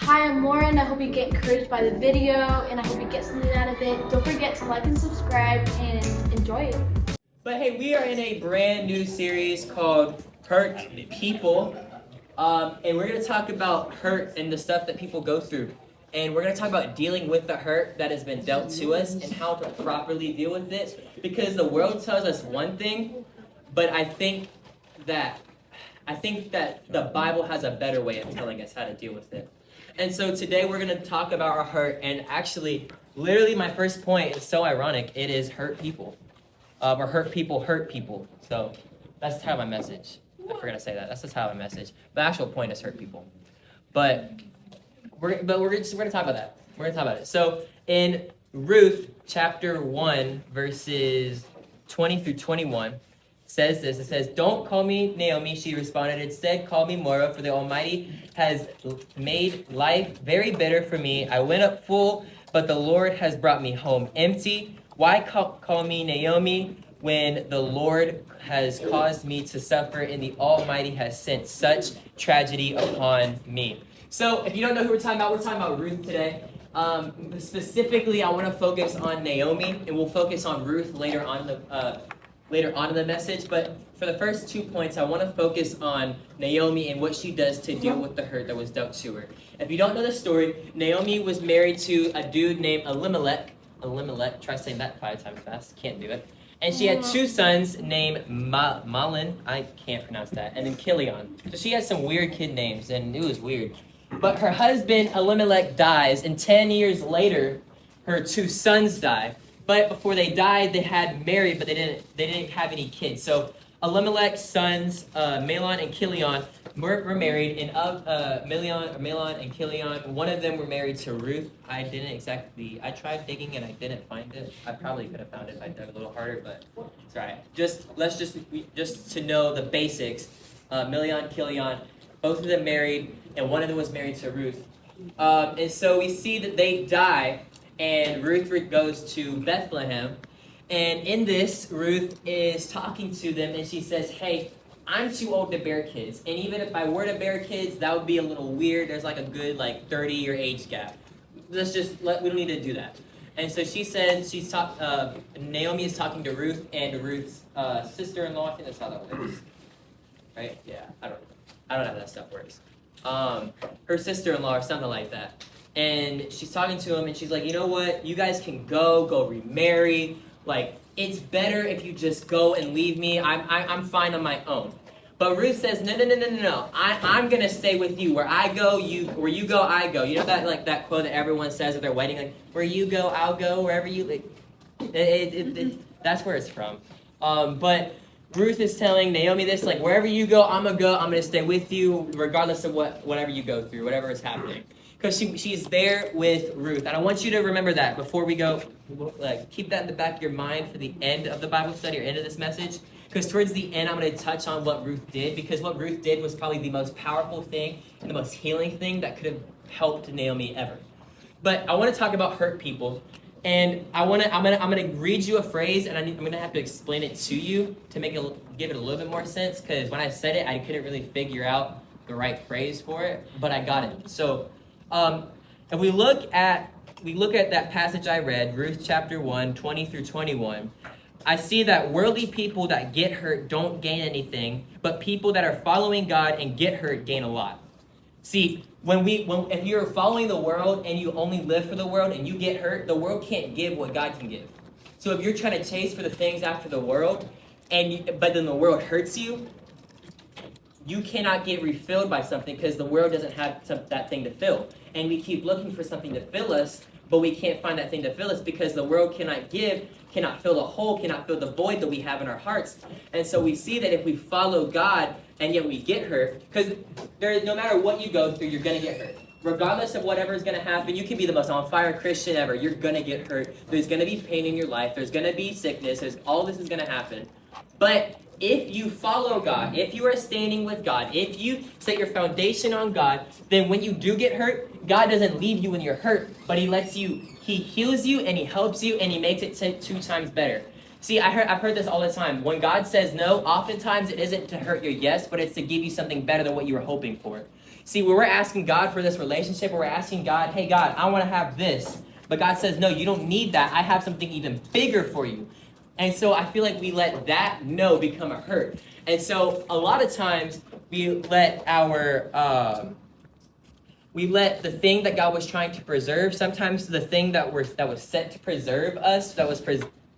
Hi, I'm Lauren. I hope you get encouraged by the video and I hope you get something out of it. Don't forget to like and subscribe and enjoy it. But hey, we are in a brand new series called Hurt People. And we're going to talk about hurt and the stuff that people go through. And we're going to talk about dealing with the hurt that has been dealt to us and how to properly deal with it. Because the world tells us one thing, but I think that the Bible has a better way of telling us how to deal with it. And so today we're going to talk about our hurt. And actually, literally my first point is so ironic. It is hurt people. Or hurt people hurt people. So that's the title of my message. I forgot to say that. That's the title of my message. The actual point is hurt people. But we're going to talk about that. We're going to talk about it. So in Ruth chapter 1, verses 20 through 21, says this. It says, "Don't call me Naomi," she responded. "Instead, call me Mara, for the Almighty has made life very bitter for me. I went up full, but the Lord has brought me home empty. Why call me Naomi when the Lord has caused me to suffer and the Almighty has sent such tragedy upon me?" So if you don't know who we're talking about Ruth today. Specifically, I want to focus on Naomi, and we'll focus on Ruth later on in the message. But for the first 2 points, I want to focus on Naomi and what she does to deal with the hurt that was dealt to her. If you don't know the story, Naomi was married to a dude named Elimelech. Try saying that 5 times fast. Can't do it. And she had 2 sons named Malin. I can't pronounce that. And then Kilion. So she had some weird kid names, and it was weird. But her husband, Elimelech, dies, and 10 years later, her 2 sons die. But before they died, they had married, but they didn't have any kids. So Elimelech's sons, Mahlon and Kilion, were married, and of Mahlon and Kilion, one of them were married to Ruth. I tried digging and I didn't find it. I probably could have found it if I dug a little harder, but it's all right. Just to know the basics, Mahlon, Kilion, both of them married, and one of them was married to Ruth. And so we see that they die, and Ruth goes to Bethlehem. And in this, Ruth is talking to them, and she says, "Hey, I'm too old to bear kids. And even if I were to bear kids, that would be a little weird. There's like a good 30-year age gap. We don't need to do that." And so she says, Naomi is talking to Ruth and Ruth's sister-in-law. I think that's how that works. Right? Yeah, I don't know how that stuff works. Her sister-in-law or something like that. And she's talking to him, and she's like, "You know what? You guys can go remarry. It's better if you just go and leave me. I'm fine on my own." But Ruth says, No. I'm gonna stay with you. Where I go, where you go, I go. You know that quote that everyone says at their wedding, where you go, I'll go. Wherever you that's where it's from. But Ruth is telling Naomi this, wherever you go, I'm gonna stay with you, regardless of whatever you go through, whatever is happening. Because she's there with Ruth. And I want you to remember that before we go. Keep that in the back of your mind for the end of the Bible study or end of this message. Because towards the end, I'm going to touch on what Ruth did. Because what Ruth did was probably the most powerful thing and the most healing thing that could have helped Naomi ever. But I want to talk about hurt people. And I'm gonna read you a phrase, and I'm gonna have to explain it to you to give it a little bit more sense. Because when I said it, I couldn't really figure out the right phrase for it, but I got it. So if we look at that passage I read, Ruth chapter 1, 20 through 21, I see that worldly people that get hurt don't gain anything, but people that are following God and get hurt gain a lot. See, if you're following the world and you only live for the world and you get hurt, the world can't give what God can give. So if you're trying to chase for the things after the world, but then the world hurts you, you cannot get refilled by something because the world doesn't have that thing to fill. And we keep looking for something to fill us, but we can't find that thing to fill us because the world cannot fill the hole, cannot fill the void that we have in our hearts. And so we see that if we follow God and yet we get hurt, because no matter what you go through, you're going to get hurt. Regardless of whatever is going to happen, you can be the most on-fire Christian ever. You're going to get hurt. There's going to be pain in your life. There's going to be sickness. All this is going to happen. But if you follow God, if you are standing with God, if you set your foundation on God, then when you do get hurt, God doesn't leave you when you're hurt, but He heals you and He helps you and He makes it 2 times better. See, I've heard this all the time. When God says no, oftentimes it isn't to hurt your yes, but it's to give you something better than what you were hoping for. See, when we're asking God for this relationship, we're asking God, hey, God, I want to have this. But God says, no, you don't need that. I have something even bigger for you. And so I feel like we let that no become a hurt. And so a lot of times we let the thing that God was trying to preserve, sometimes the thing that was sent to preserve us, that was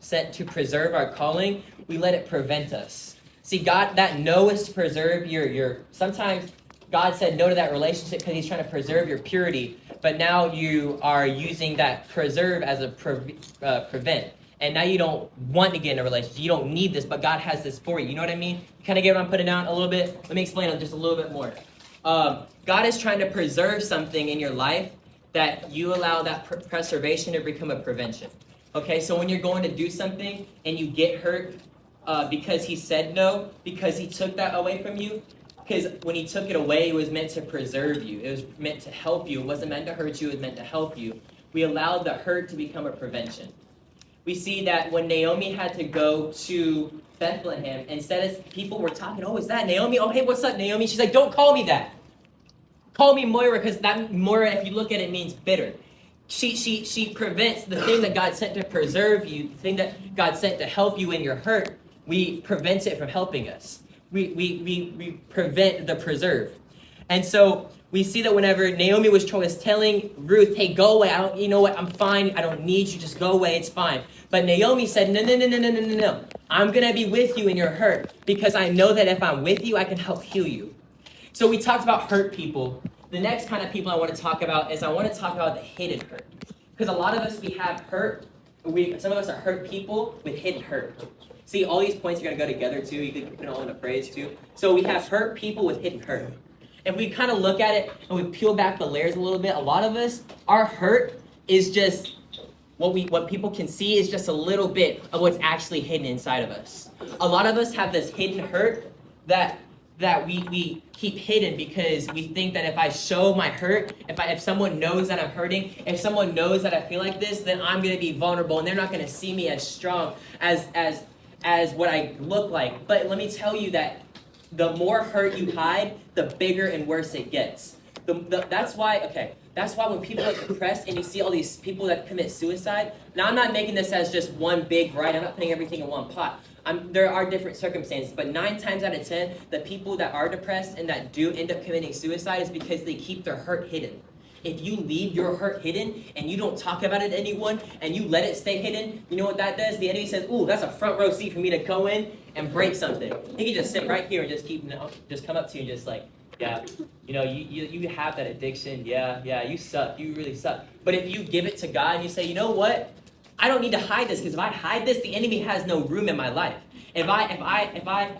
sent to preserve our calling, we let it prevent us. See, God, that no is to preserve your sometimes God said no to that relationship because he's trying to preserve your purity, but now you are using that preserve as a prevent. And now you don't want to get in a relationship. You don't need this, but God has this for you. You know what I mean? You kind of get what I'm putting down a little bit? Let me explain it just a little bit more. God is trying to preserve something in your life that you allow that preservation to become a prevention. Okay, so when you're going to do something and you get hurt because he said no, because he took that away from you, because when he took it away, it was meant to preserve you. It was meant to help you. It wasn't meant to hurt you. It was meant to help you. We allowed the hurt to become a prevention. We see that when Naomi had to go to Bethlehem, instead of people were talking, oh, is that Naomi? Oh, hey, what's up, Naomi? She's like, don't call me that. Call me Moira, because that Moira, if you look at it, means bitter. She prevents the thing that God sent to preserve you, the thing that God sent to help you in your hurt. We prevent it from helping us. We prevent the preserve. And so we see that whenever Naomi was telling Ruth, hey, go away. You know what? I'm fine. I don't need you. Just go away. It's fine. But Naomi said, no. I'm going to be with you in your hurt because I know that if I'm with you, I can help heal you. So we talked about hurt people. The next kind of people I want to talk about is I want to talk about the hidden hurt. Because a lot of us, we have hurt. Some of us are hurt people with hidden hurt. See, all these points are going to go together too. You can put it all in a phrase too. So we have hurt people with hidden hurt. If we kind of look at it and we peel back the layers a little bit, a lot of us, our hurt is just what people can see is just a little bit of what's actually hidden inside of us. A lot of us have this hidden hurt that we keep hidden because we think that if I show my hurt, if someone knows that I'm hurting, if someone knows that I feel like this, then I'm going to be vulnerable and they're not going to see me as strong as what I look like. But let me tell you that the more hurt you hide, the bigger and worse it gets. That's why when people are depressed and you see all these people that commit suicide, now I'm not making this as just one big variety. I'm not putting everything in one pot. There are different circumstances, but 9 times out of 10, the people that are depressed and that do end up committing suicide is because they keep their hurt hidden. If you leave your hurt hidden and you don't talk about it to anyone and you let it stay hidden, you know what that does? The enemy says, ooh, that's a front row seat for me to go in and break something. He can just sit right here and just come up to you and just like, yeah, you have that addiction. Yeah, you suck. You really suck. But if you give it to God and you say, you know what? I don't need to hide this because if I hide this, the enemy has no room in my life. If I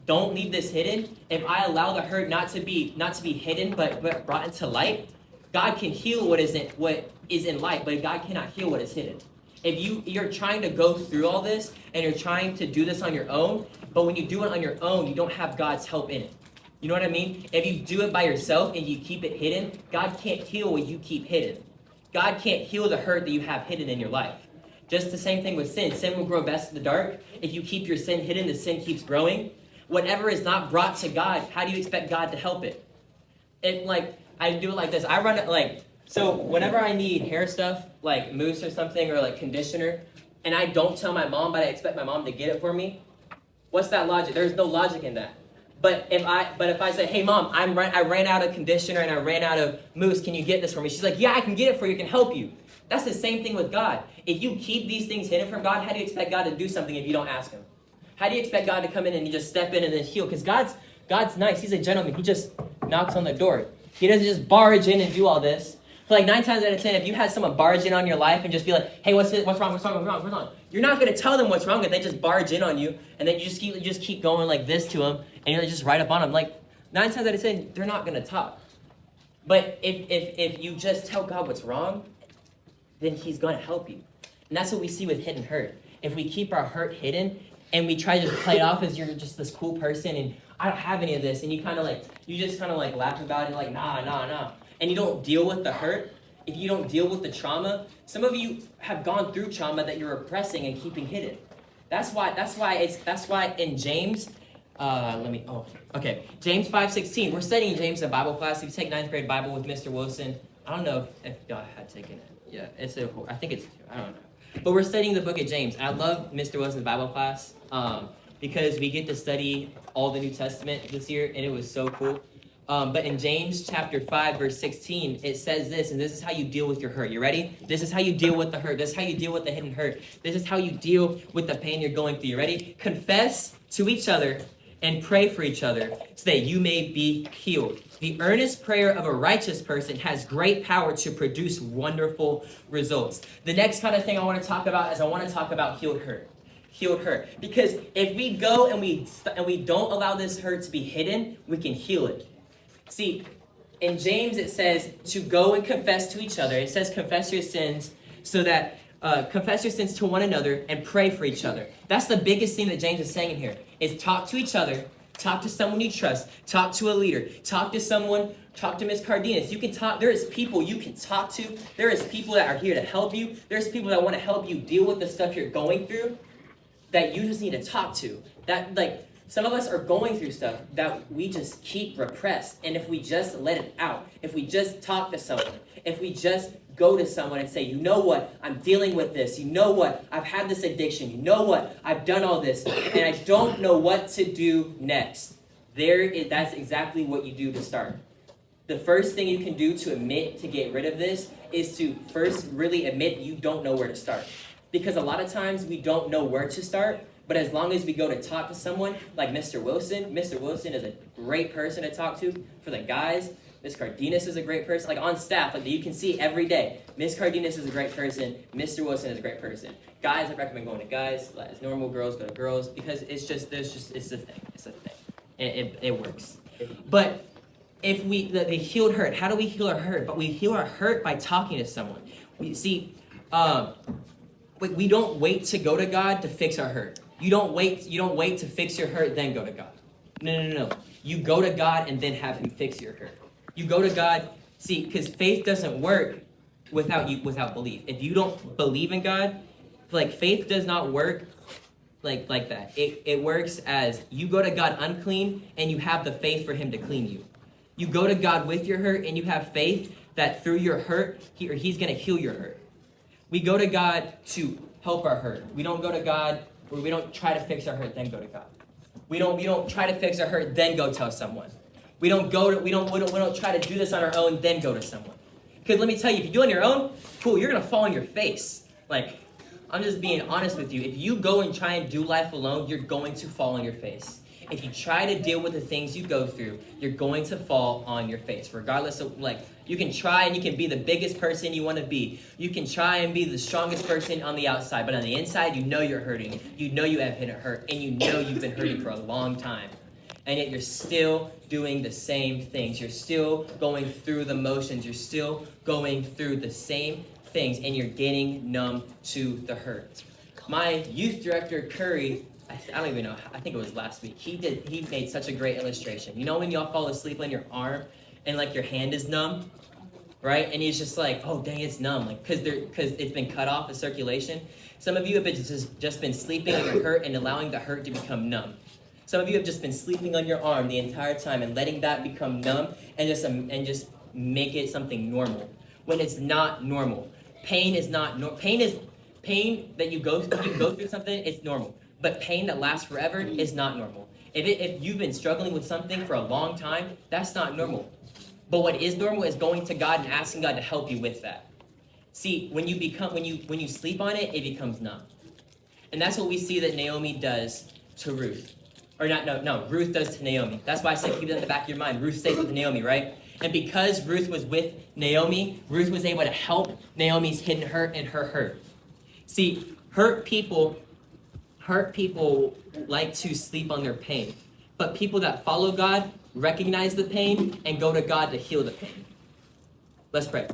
don't leave this hidden, if I allow the hurt not to be hidden but brought into light, God can heal what is in light, but God cannot heal what is hidden. If you're trying to go through all this and you're trying to do this on your own, but when you do it on your own, you don't have God's help in it. You know what I mean? If you do it by yourself and you keep it hidden, God can't heal what you keep hidden. God can't heal the hurt that you have hidden in your life. Just the same thing with sin. Sin will grow best in the dark. If you keep your sin hidden, the sin keeps growing. Whatever is not brought to God, how do you expect God to help it? I do it like this. I run it so whenever I need hair stuff, like mousse or something, or like conditioner, and I don't tell my mom, but I expect my mom to get it for me, what's that logic? There's no logic in that. But if I say, hey mom, I ran out of conditioner and I ran out of mousse, can you get this for me? She's like, yeah, I can get it for you, I can help you. That's the same thing with God. If you keep these things hidden from God, how do you expect God to do something if you don't ask him? How do you expect God to come in and you just step in and then heal? Because God's nice. He's a gentleman. He just knocks on the door. He doesn't just barge in and do all this. So 9 times out of 10, if you had someone barge in on your life and just be like, hey, what's wrong? You're not going to tell them what's wrong if they just barge in on you and then you just keep going like this to them and you're just right up on them. 9 times out of 10, they're not going to talk. But if you just tell God what's wrong, then he's going to help you. And that's what we see with hidden hurt. If we keep our hurt hidden and we try to just play it off as you're just this cool person and I don't have any of this, and you just laugh about it nah. And you don't deal with the hurt, if you don't deal with the trauma, some of you have gone through trauma that you're repressing and keeping hidden. That's why in James, Okay. James 5:16. We're studying James in Bible class. If you take 9th grade Bible with Mr. Wilson, I don't know if y'all had taken it. Yeah, I think it's, I don't know. But we're studying the book of James. I love Mr. Wilson's Bible class because we get to study all the New Testament this year, and it was so cool. But in James chapter 5, verse 16, it says this, and this is how you deal with your hurt. You ready? This is how you deal with the hurt. This is how you deal with the hidden hurt. This is how you deal with the pain you're going through. You ready? Confess to each other and pray for each other so that you may be healed. The earnest prayer of a righteous person has great power to produce wonderful results. The next kind of thing I want to talk about is I want to talk about healed hurt. Healed hurt. Because if we go and we don't allow this hurt to be hidden, we can heal it. See, in James it says to go and confess to each other. It says confess your sins so that confess your sins to one another and pray for each other. That's the biggest thing that James is saying in here, is talk to each other, talk to someone you trust, talk to a leader, talk to someone, talk to Miss Cardenas. You can talk, there is people you can talk to. There is people that are here to help you. There's people that want to help you deal with the stuff you're going through that you just need to talk to. That, like, some of us are going through stuff that we just keep repressed. And if we just let it out, if we just talk to someone, if we just go to someone and say, you know what, I'm dealing with this. You know what, I've had this addiction. You know what, I've done all this, and I don't know what to do next. That's exactly what you do to start. The first thing you can do to admit to get rid of this is to first really admit you don't know where to start. Because a lot of times we don't know where to start, but as long as we go to talk to someone like Mr. Wilson is a great person to talk to for the guys. Miss Cardenas is a great person, like on staff, like you can see every day. Miss Cardenas is a great person. Mr. Wilson is a great person. Guys, I recommend going to guys. As normal, girls go to girls because it's a thing. It's a thing. It works. But if the healed hurt, how do we heal our hurt? But we heal our hurt by talking to someone. We don't wait to go to God to fix our hurt. You don't wait to fix your hurt, then go to God. No. You go to God and then have him fix your hurt. You go to God, because faith doesn't work without belief. If you don't believe in God, like faith does not work like that. It works as you go to God unclean and you have the faith for him to clean you. You go to God with your hurt and you have faith that through your hurt, he's going to heal your hurt. We go to God to help our hurt. We don't go to God, or we don't try to fix our hurt, then go to God. We don't try to fix our hurt, then go tell someone. We don't try to do this on our own, then go to someone. Because let me tell you, if you do it on your own, cool, you're going to fall on your face. Like, I'm just being honest with you. If you go and try and do life alone, you're going to fall on your face. If you try to deal with the things you go through, you're going to fall on your face. Regardless of, you can try and you can be the biggest person you want to be. You can try and be the strongest person on the outside, but on the inside, you know you're hurting. You know you have hit a hurt, and you know you've been hurting for a long time. And yet you're still doing the same things. You're still going through the motions. You're still going through the same things, and you're getting numb to the hurt. My youth director, Curry, I don't even know, I think it was last week, he made such a great illustration. You know when y'all fall asleep on your arm and your hand is numb, right? And he's just like, oh dang, it's numb, because it's been cut off the circulation. Some of you have just been sleeping on your hurt and allowing the hurt to become numb. Some of you have just been sleeping on your arm the entire time and letting that become numb and just make it something normal when it's not normal. Pain is not pain that you go through something. It's normal, but pain that lasts forever is not normal. If you've been struggling with something for a long time, that's not normal. But what is normal is going to God and asking God to help you with that. See, when you sleep on it, it becomes numb, and that's what we see that Naomi does to Ruth. Or Ruth does to Naomi. That's why I said keep it in the back of your mind. Ruth stays with Naomi, right? And because Ruth was with Naomi, Ruth was able to help Naomi's hidden hurt and her hurt. See, hurt people like to sleep on their pain. But people that follow God recognize the pain and go to God to heal the pain. Let's pray.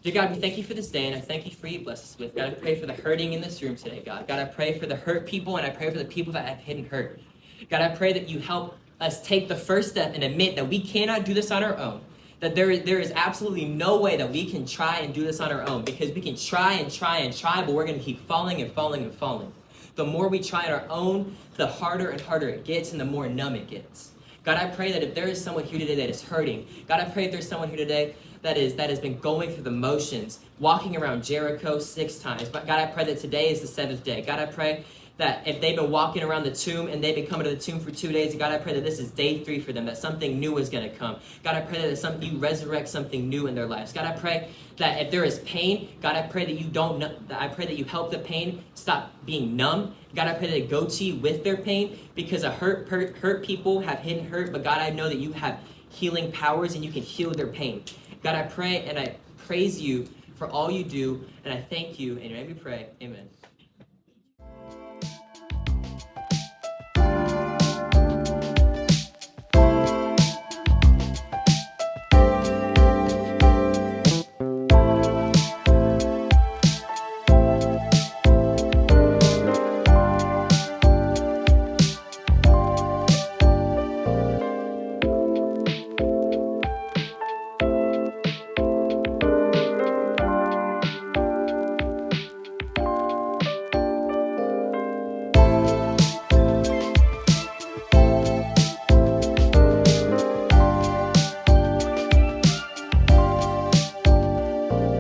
Dear God, we thank you for this day, and I thank you for you bless us with. God, I pray for the hurting in this room today, God. God, I pray for the hurt people, and I pray for the people that have hidden hurt. God, I pray that you help us take the first step and admit that we cannot do this on our own. That there is absolutely no way that we can try and do this on our own, because we can try and try and try, but we're going to keep falling and falling and falling. The more we try on our own, the harder and harder it gets and the more numb it gets. God, I pray that if there is someone here today that is hurting, God, I pray if there's someone here today that has been going through the motions, walking around Jericho 6 times. But God, I pray that today is the 7th day. God, I pray that if they've been walking around the tomb and they've been coming to the tomb for 2 days, God, I pray that this is day 3 for them, that something new is going to come. God, I pray that you resurrect something new in their lives. God, I pray that if there is pain, God, I pray that I pray that you help the pain stop being numb. God, I pray that they go to you with their pain, because hurt people have hidden hurt, but God, I know that you have healing powers and you can heal their pain. God, I pray and I praise you for all you do, and I thank you, and you make me pray. Amen.